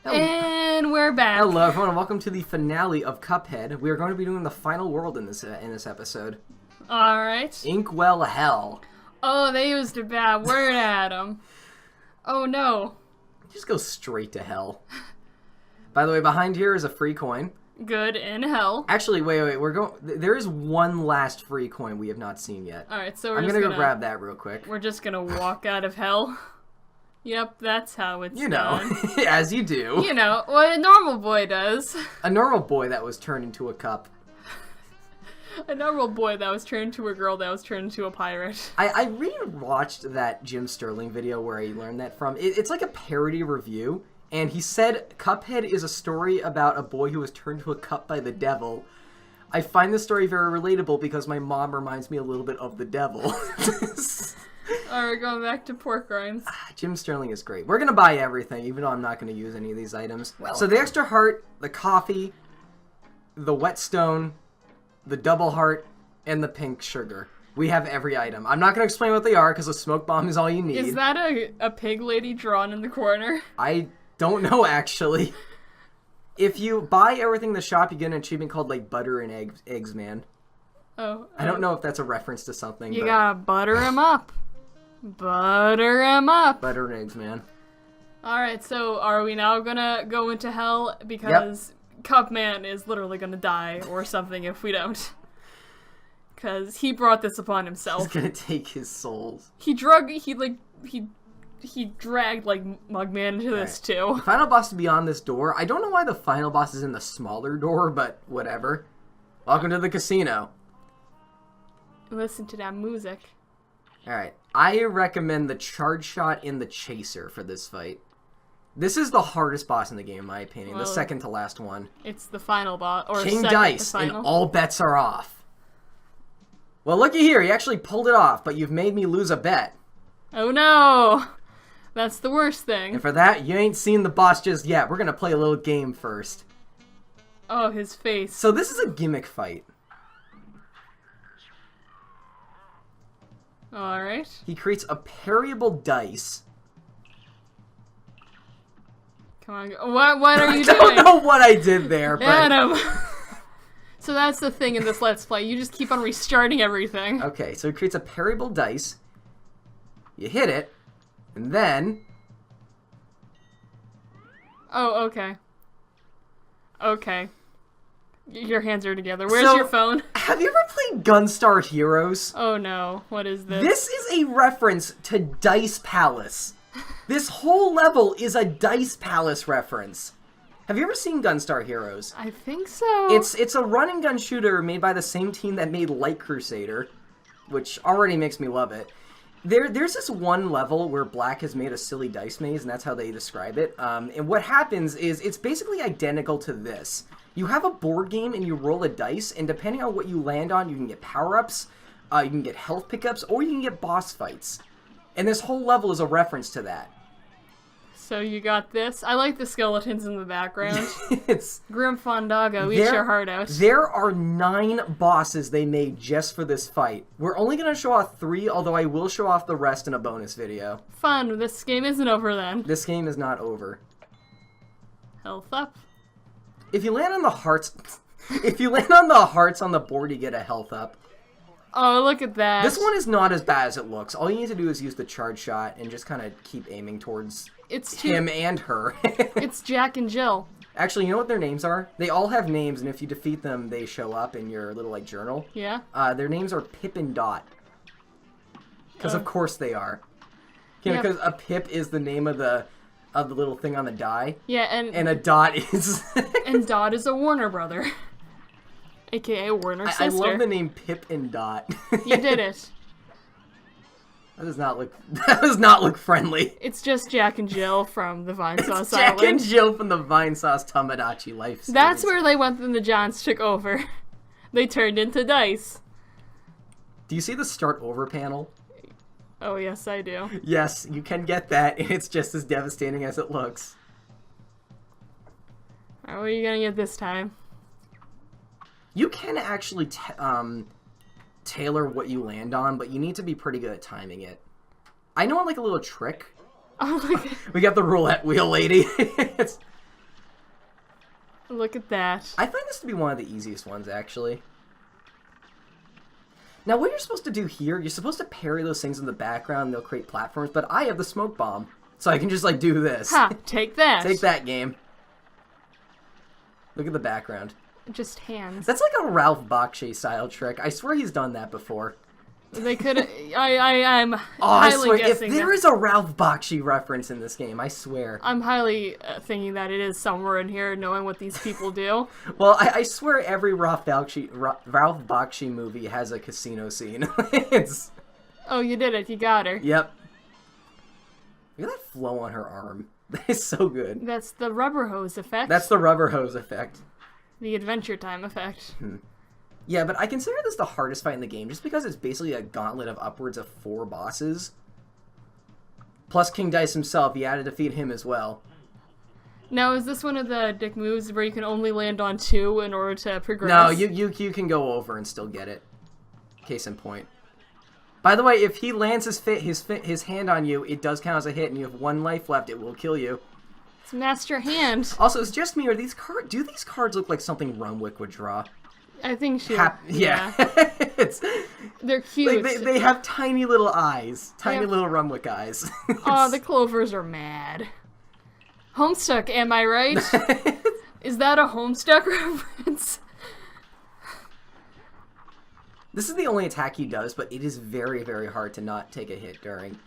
And we're back. Hello, everyone, and welcome to the finale of Cuphead. We are going to be doing the final world in this episode. All right. Inkwell Hell. Oh, they used a bad word at him. Oh no. Just go straight to hell. By the way, behind here is a free coin. Good in hell. Actually, wait. There is one last free coin we have not seen yet. All right, so I'm gonna go grab that real quick. We're just gonna walk out of hell. Yep, that's how it's done. As you do. You know, what a normal boy does. A normal boy that was turned into a cup. A normal boy that was turned into a girl that was turned into a pirate. I re-watched that Jim Sterling video where he learned that from. It's like a parody review, and he said Cuphead is a story about a boy who was turned into a cup by the devil. I find this story very relatable because my mom reminds me a little bit of the devil. Alright, going back to pork rinds. Jim Sterling is great. We're going to buy everything, even though I'm not going to use any of these items. So the extra heart, the coffee, the whetstone, the double heart, and the pink sugar. We have every item. I'm not going to explain what they are because a smoke bomb is all you need. Is that a pig lady drawn in the corner? I don't know, actually. If you buy everything in the shop, you get an achievement called, like, Butter and Eggs Man. Oh. I don't know if that's a reference to something. You gotta butter him up. Butter him up. Butter and Eggs Man. Alright, so are we now gonna go into hell? Because Cupman is literally gonna die or something if we don't. Because he brought this upon himself. He's gonna take his souls. He dragged, like, Mugman into this too. The final boss is beyond this door. I don't know why the final boss is in the smaller door, but whatever. Welcome to the casino. Listen to that music. Alright, I recommend the charge shot in the chaser for this fight. This is the hardest boss in the game, in my opinion. Well, the second to last one. It's the final boss. Or King second Dice, to and final. all bets are off. Well, looky here, he actually pulled it off, but you've made me lose a bet. Oh no! That's the worst thing. And for that, you ain't seen the boss just yet. We're gonna play a little game first. Oh, his face. So this is a gimmick fight. Alright. He creates a parryable dice. Come on. What are you I doing? don't know what I did there, but... Adam! So that's the thing in this Let's Play. You just keep on restarting everything. Okay, so he creates a parryable dice. You hit it, and then... Oh, okay. Okay. Your hands are together. Where's your phone? Have you ever played Gunstar Heroes? Oh no, what is this? This is a reference to Dice Palace. This whole level is a Dice Palace reference. Have you ever seen Gunstar Heroes? I think so. It's a run and gun shooter made by the same team that made Light Crusader, which already makes me love it. There's this one level where Black has made a silly dice maze, and that's how they describe it. And what happens is it's basically identical to this. You have a board game and you roll a dice, and depending on what you land on, you can get power-ups, you can get health pickups, or you can get boss fights. And this whole level is a reference to that. So you got this. I like the skeletons in the background. It's Grim Fandango, eat your heart out. There are 9 bosses they made just for this fight. We're only going to show off 3, although I will show off the rest in a bonus video. Fun. This game isn't over then. This game is not over. Health up. If you land on the hearts... If you land on the hearts on the board, you get a health up. Oh, look at that. This one is not as bad as it looks. All you need to do is use the charge shot and just kind of keep aiming towards him and her. It's Jack and Jill. Actually, you know what their names are? They all have names, and if you defeat them, they show up in your little, like, journal. Yeah? Their names are Pip and Dot. Because of course they are. You know, Yeah. because a Pip is the name of the little thing on the die. Yeah, and a Dot is... and Dot is a Warner brother. AKA Warner's sister. I love the name Pip and Dot. You did it. That does not look friendly. It's just Jack and Jill from the Vine Sauce Jack Island. and Jill from the Vine Sauce Tamagotchi Life series. That's where they went when the Johns took over. They turned into dice. Do you see the start over panel? Oh, yes, I do. Yes, you can get that, and it's just as devastating as it looks. Alright, what are you gonna get this time? You can actually tailor what you land on, but you need to be pretty good at timing it. I know, like, a little trick. Oh my god. We got the roulette wheel lady. Look at that. I find this to be one of the easiest ones, actually. Now, what you're supposed to do here, you're supposed to parry those things in the background, and they'll create platforms, but I have the smoke bomb, so I can just, like, do this. Ha! Take that! Take that, game. Look at the background. Just hands. That's like a Ralph Bakshi style trick. I swear he's done that before. They could. I'm highly guessing. If there is a Ralph Bakshi reference in this game, I swear. I'm highly thinking that it is somewhere in here, knowing what these people do. Well, I swear every Ralph Bakshi movie has a casino scene. It's... Oh, you did it. You got her. Yep. Look at that flow on her arm. That is so good. That's the rubber hose effect. That's the rubber hose effect. The Adventure Time effect. Yeah, but I consider this the hardest fight in the game, just because it's basically a gauntlet of upwards of 4 bosses. Plus King Dice himself, you had to defeat him as well. Now, is this one of the dick moves where you can only land on 2 in order to progress? No, you can go over and still get it. Case in point. By the way, if he lands his hand on you, it does count as a hit, and you have 1 life left, it will kill you. It's Master Hand. Also, it's just me, or these cards... Do these cards look like something Rumwick would draw? I think she. Yeah. They're cute. Like they have tiny little eyes. Tiny little Rumwick eyes. Oh, the Clovers are mad. Homestuck, am I right? Is that a Homestuck reference? This is the only attack he does, but it is very, very hard to not take a hit during.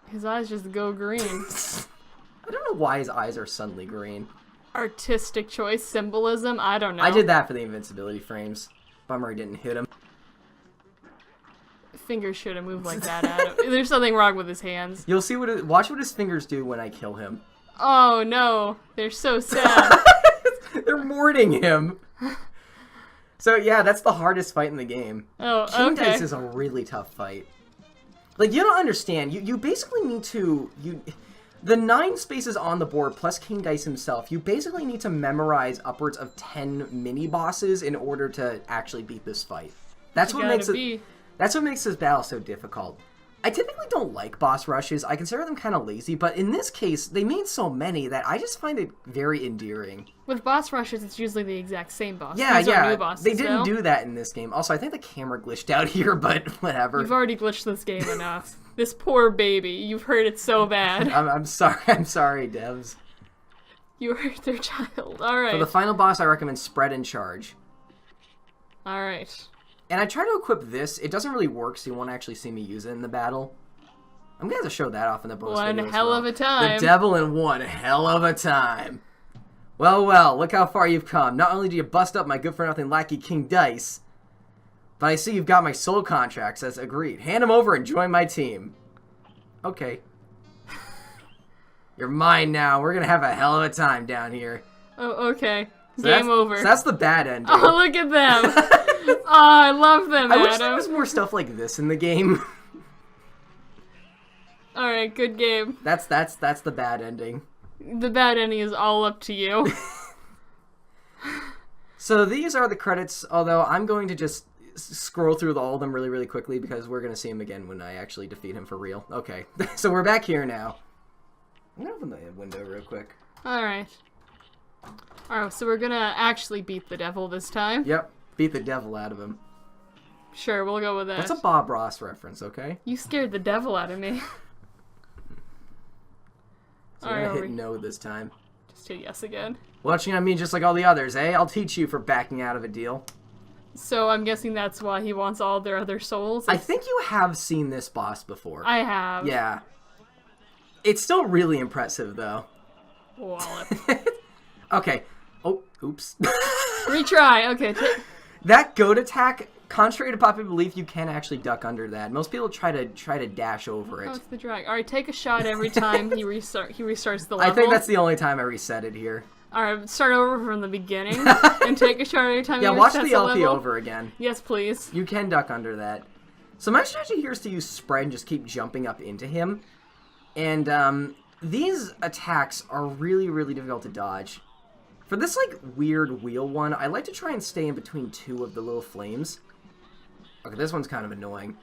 His eyes just go green. I don't know why his eyes are suddenly green. Artistic choice, symbolism, I don't know. I did that for the invincibility frames. Bummer I didn't hit him. Fingers should have moved like that at him. There's something wrong with his hands. You'll see watch what his fingers do when I kill him. Oh no, they're so sad. They're mourning him. So yeah, that's the hardest fight in the game. Oh, King okay. Dice is a really tough fight. Like, you don't understand. You basically need to... The 9 spaces on the board, plus King Dice himself, you basically need to memorize upwards of 10 mini-bosses in order to actually beat this fight. That's what makes this battle so difficult. I typically don't like boss rushes. I consider them kind of lazy, but in this case, they made so many that I just find it very endearing. With boss rushes, it's usually the exact same boss. Yeah, These are new bosses, they didn't do that in this game. Also, I think the camera glitched out here, but whatever. You've already glitched this game enough. This poor baby. You've hurt it so bad. I'm sorry, devs. You hurt their child. Alright. For the final boss, I recommend Spread and Charge. Alright. And I try to equip this. It doesn't really work, so you won't actually see me use it in the battle. I'm going to have to show that off in the bonus video One hell of a time. The devil in one hell of a time. Well, look how far you've come. Not only do you bust up my good-for-nothing lackey King Dice, but I see you've got my soul contracts as agreed. Hand them over and join my team. Okay. You're mine now. We're going to have a hell of a time down here. Oh, okay. So Game over. So that's the bad ending. Oh, look at them. Oh, I love them, I Adam. wish there was more stuff like this in the game. Alright, good game. That's the bad ending. The bad ending is all up to you. So these are the credits, although I'm going to just scroll through all of them really, really quickly because we're going to see him again when I actually defeat him for real. Okay, so we're back here now. I'm going to open the window real quick. Alright. Alright, so we're gonna actually beat the devil this time. Yep, beat the devil out of him. Sure, we'll go with that. That's a Bob Ross reference, okay? You scared the devil out of me. So we're gonna hit no this time. Just hit yes again. Watching on me just like all the others, eh? I'll teach you for backing out of a deal. So I'm guessing that's why he wants all their other souls? I think you have seen this boss before. I have. Yeah. It's still really impressive, though. Wallop. Okay. Oh, oops. Retry. Okay. That goat attack, contrary to popular belief, you can actually duck under that. Most people try to dash over it. Oh, it's the drag. Alright, take a shot every time he restarts the level. I think that's the only time I reset it here. Alright, start over from the beginning and take a shot every time he resets the level. Yeah, watch the LP over again. Yes, please. You can duck under that. So my strategy here is to use Spread and just keep jumping up into him. And these attacks are really, really difficult to dodge. For this, like, weird wheel one, I like to try and stay in between 2 of the little flames. Okay, this one's kind of annoying.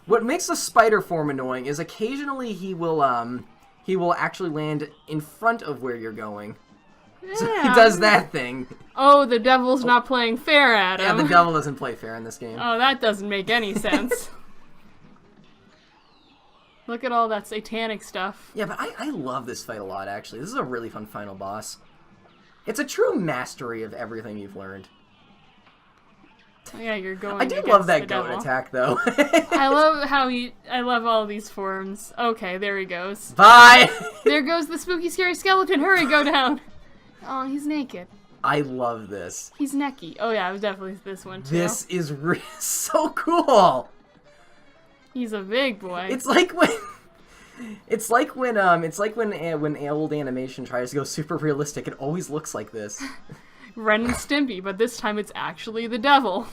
What makes the spider form annoying is occasionally he will actually land in front of where you're going. So he does that thing. Oh, the devil's not playing fair at him. Yeah, the devil doesn't play fair in this game. Oh, that doesn't make any sense. Look at all that satanic stuff. Yeah, but I love this fight a lot, actually. This is a really fun final boss. It's a true mastery of everything you've learned. Oh, yeah, you're going I do love that goat attack, though. I love how I love all these forms. Okay, there he goes. Bye! There goes the spooky, scary skeleton. Hurry, go down. Oh, he's naked. I love this. He's necky. Oh, yeah, it was definitely this one, too. This is so cool! He's a big boy. It's like when... It's like when old animation tries to go super realistic. It always looks like this. Ren and Stimpy, but this time it's actually the devil.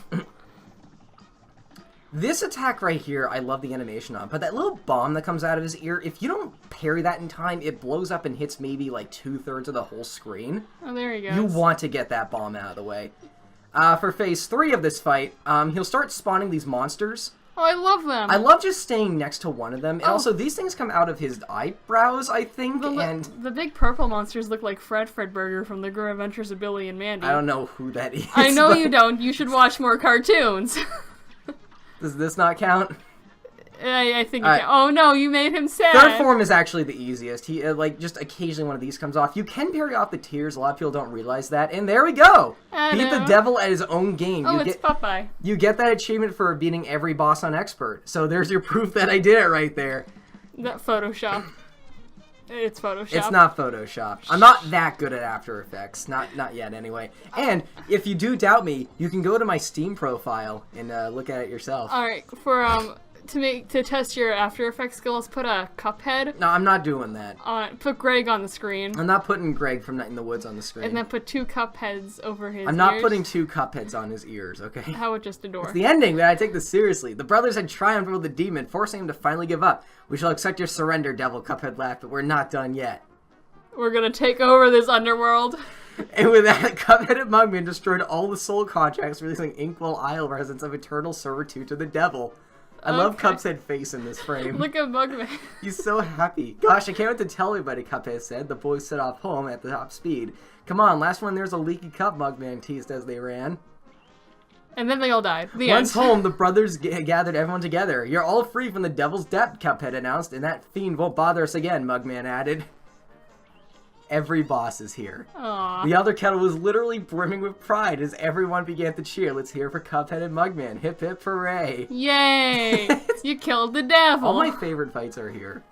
This attack right here, I love the animation on, but that little bomb that comes out of his ear, if you don't parry that in time, it blows up and hits maybe like 2/3 of the whole screen. Oh, there he goes. You want to get that bomb out of the way. For phase 3 of this fight, he'll start spawning these monsters. Oh, I love them. I love just staying next to one of them. And also, these things come out of his eyebrows, I think, and... The big purple monsters look like Fredburger from The Grim Adventures of Billy and Mandy. I don't know who that is. I know you don't. You should watch more cartoons. Does this not count? I think it can. Oh, no, you made him sad. Third form is actually the easiest. He, just occasionally one of these comes off. You can parry off the tears. A lot of people don't realize that. And there we go! Beat the devil at his own game. Oh, it's Popeye. You get that achievement for beating every boss on Expert. So there's your proof that I did it right there. That Photoshop. It's Photoshop. It's not Photoshop. I'm not that good at After Effects. Not yet, anyway. And if you do doubt me, you can go to my Steam profile and look at it yourself. Alright, for, to test your After Effects skills, put a Cuphead. No, I'm not doing that. Put Greg on the screen. I'm not putting Greg from Night in the Woods on the screen. And then put 2 Cupheads over his ears. I'm not putting 2 Cupheads on his ears, okay? How about just a door? It's the ending, man. I take this seriously. The brothers had triumphed over the demon, forcing him to finally give up. We shall accept your surrender, devil, Cuphead laughed, but we're not done yet. We're gonna take over this underworld. And with that, Cuphead and Mugman destroyed all the soul contracts, releasing Inkwell Isle residents of eternal servitude to the devil. I love Cuphead's face in this frame. Look at Mugman. He's so happy. Gosh, I can't wait to tell everybody, Cuphead said. The boys set off home at the top speed. Come on, last one there's a leaky cup, Mugman teased as they ran. And then they all died. Once home, the brothers gathered everyone together. You're all free from the devil's debt, Cuphead announced, and that fiend won't bother us again, Mugman added. Every boss is here. Aww. The other kettle was literally brimming with pride as everyone began to cheer. Let's hear for Cuphead and Mugman. Hip hip hooray. Yay! You killed the devil. All my favorite fights are here.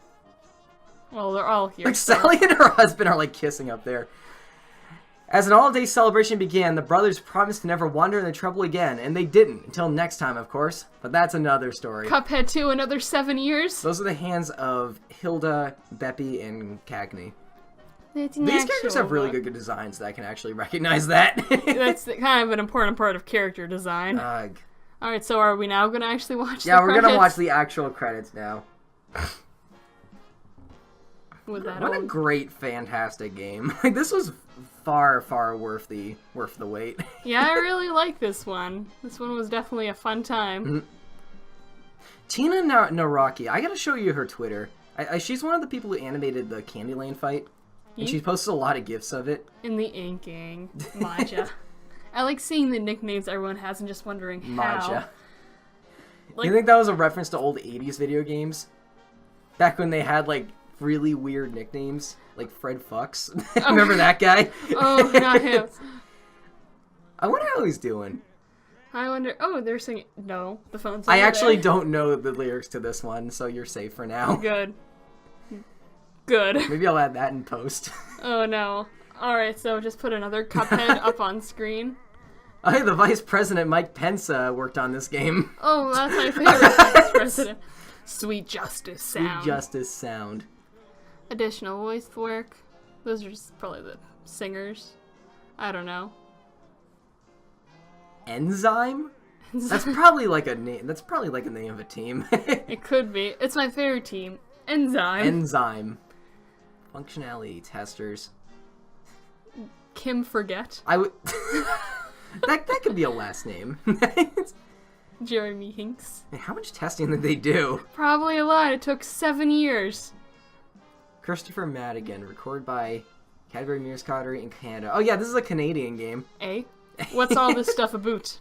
Well, they're all here. Like Sally and her husband are like kissing up there. As an all-day celebration began, the brothers promised to never wander in the trouble again, and they didn't, until next time, of course. But that's another story. Cuphead 2, another 7 years. Those are the hands of Hilda, Beppy, and Cagney. These characters have really good designs that I can actually recognize that. That's kind of an important part of character design. Alright, so are we now going to actually watch the credits? Yeah, we're going to watch the actual credits now. What a great, fantastic game. Like, this was far, far worth the wait. Yeah, I really like this one. This one was definitely a fun time. Mm-hmm. Tina Naraki, I gotta show you her Twitter. She's one of the people who animated the Candy Lane fight. And she posted a lot of GIFs of it. In the inking. Maja. I like seeing the nicknames everyone has and just wondering how. Maja. Like, you think that was a reference to old 80s video games? Back when they had, like, really weird nicknames? Like Fred Fucks? Remember that guy? Oh, not him. I wonder how he's doing. I wonder... Oh, they're singing... No, the phone's I actually don't know the lyrics to this one, so you're safe for now. Good. Good. Maybe I'll add that in post. Oh no. Alright, so just put another Cuphead up on screen. Oh, hey, the Vice President Mike Pence worked on this game. Oh, that's my favorite Vice President. Sweet Justice Sound. Sweet Justice Sound. Additional voice work. Those are just probably the singers. I don't know. Enzyme? That's probably like a name. That's probably like a name of a team. It could be. It's my favorite team. Enzyme. Enzyme. Functionality testers. Kim Forget. I would. that could be a last name. Jeremy Hinks. How much testing did they do? Probably a lot. It took 7 years. Christopher Madigan, recorded by Cadbury Mears Cottery in Canada. Oh yeah, this is a Canadian game. Eh? What's all this stuff about?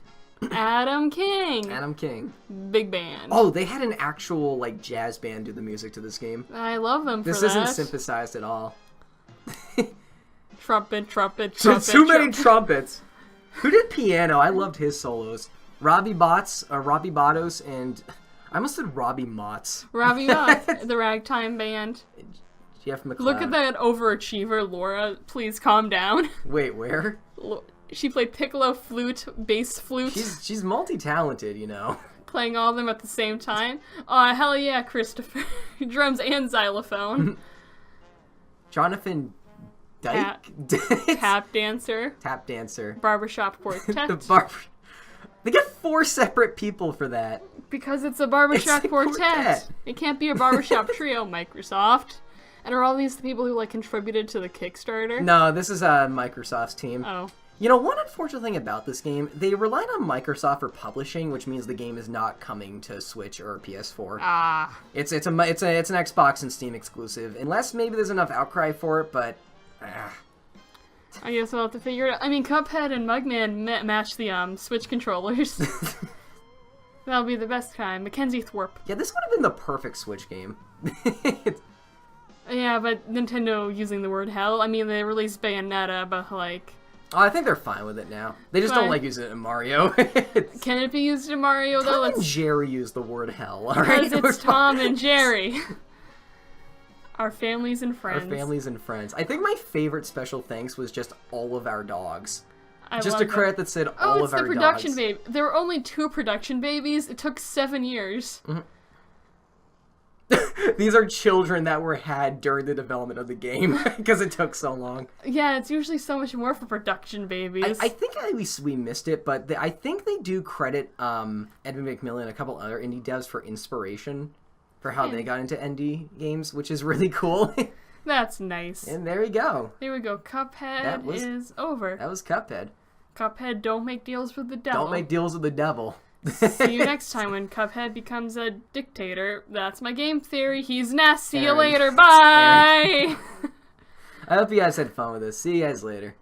Adam King. Adam King. Big band. Oh, they had an actual like jazz band do the music to this game. I love them for this that. isn't synthesized at all. Trumpet. Too many trumpets. Who did piano? I loved his solos. Robbie Bottos, and I almost said Robbie Motts. Robbie Motts, the Ragtime Band. Jeff McLeod. Look at that overachiever, Laura. Please calm down. Wait, where? She played piccolo, flute, bass flute. She's multi-talented, you know. Playing all of them at the same time. Oh, hell yeah, Christopher. Drums and xylophone. Jonathan Dyke? Tap dancer. Tap dancer. Barbershop quartet. They get 4 separate people for that. Because it's a barbershop quartet. It can't be a barbershop trio, Microsoft. And are all these the people who like contributed to the Kickstarter? No, this is Microsoft's team. Oh. You know, one unfortunate thing about this game, they relied on Microsoft for publishing, which means the game is not coming to Switch or PS4. Ah. It's an Xbox and Steam exclusive, unless maybe there's enough outcry for it, but I guess we'll have to figure it out. I mean, Cuphead and Mugman match the Switch controllers. That'll be the best time. Mackenzie Thorpe. Yeah, this would have been the perfect Switch game. Yeah, but Nintendo using the word hell. I mean, they released Bayonetta, but like... Oh, I think they're fine with it now. They just don't like using it in Mario. Can it be used in Mario, though? Tom and Jerry use the word hell, all right? Because it's Tom and fine. Jerry. Our families and friends. Our families and friends. I think my favorite special thanks was just all of our dogs. Just a love credit that said all of our dogs. Oh, it's the production baby. There were only 2 production babies. It took 7 years. Mm-hmm. These are children that were had during the development of the game because it took so long. Yeah, it's usually so much more for production babies. I think at least we missed it, but I think they do credit Edmund McMillan and a couple other indie devs for inspiration for how they got into indie games, which is really cool. That's nice. And there we go. There we go. Cuphead is over. That was Cuphead. Cuphead, don't make deals with the devil. Don't make deals with the devil. See you next time when Cuphead becomes a dictator. That's my game theory. He's nasty. See you later. Bye! I hope you guys had fun with this. See you guys later.